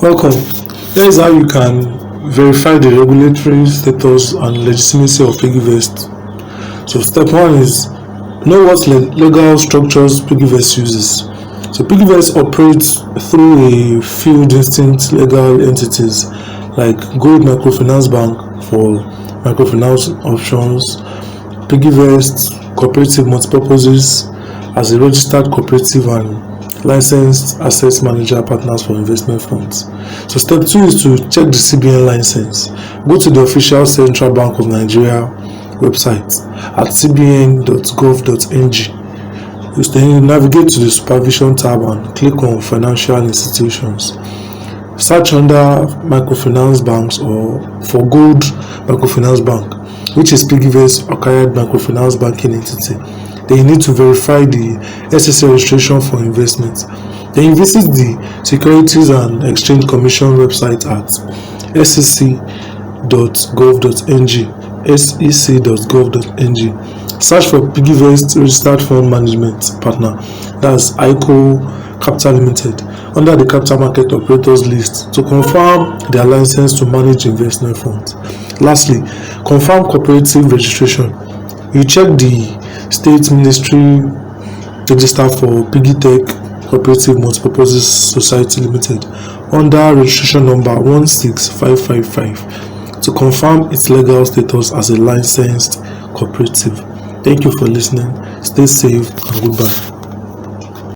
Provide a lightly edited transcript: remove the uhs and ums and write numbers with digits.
Welcome. Here is how you can verify the regulatory status and legitimacy of PiggyVest. So step 1 is know what legal structures PiggyVest uses. So PiggyVest operates through a few distinct legal entities like Gold Microfinance Bank for microfinance options, PiggyVest Cooperative Multipurposes as a registered cooperative and licensed asset manager partners for investment funds. So step 2 is to check the CBN license. Go to the official Central Bank of Nigeria website at cbn.gov.ng. Then navigate to the supervision tab and click on financial institutions. Search under microfinance banks or for Gold Microfinance Bank, which is PiggyVest's acquired microfinance banking entity. Then you need to verify the SEC registration for investment. Then you visit the Securities and Exchange Commission website at sec.gov.ng. Search for PiggyVest Registered Fund Management Partner, that's ICO Capital Limited, under the Capital Market Operators list to confirm their license to manage investment funds. Lastly, confirm cooperative registration. You check the State Ministry register for PiggyTech Cooperative Multipurposes Society Limited under registration number 16555 to confirm its legal status as a licensed cooperative. Thank you for listening. Stay safe and goodbye.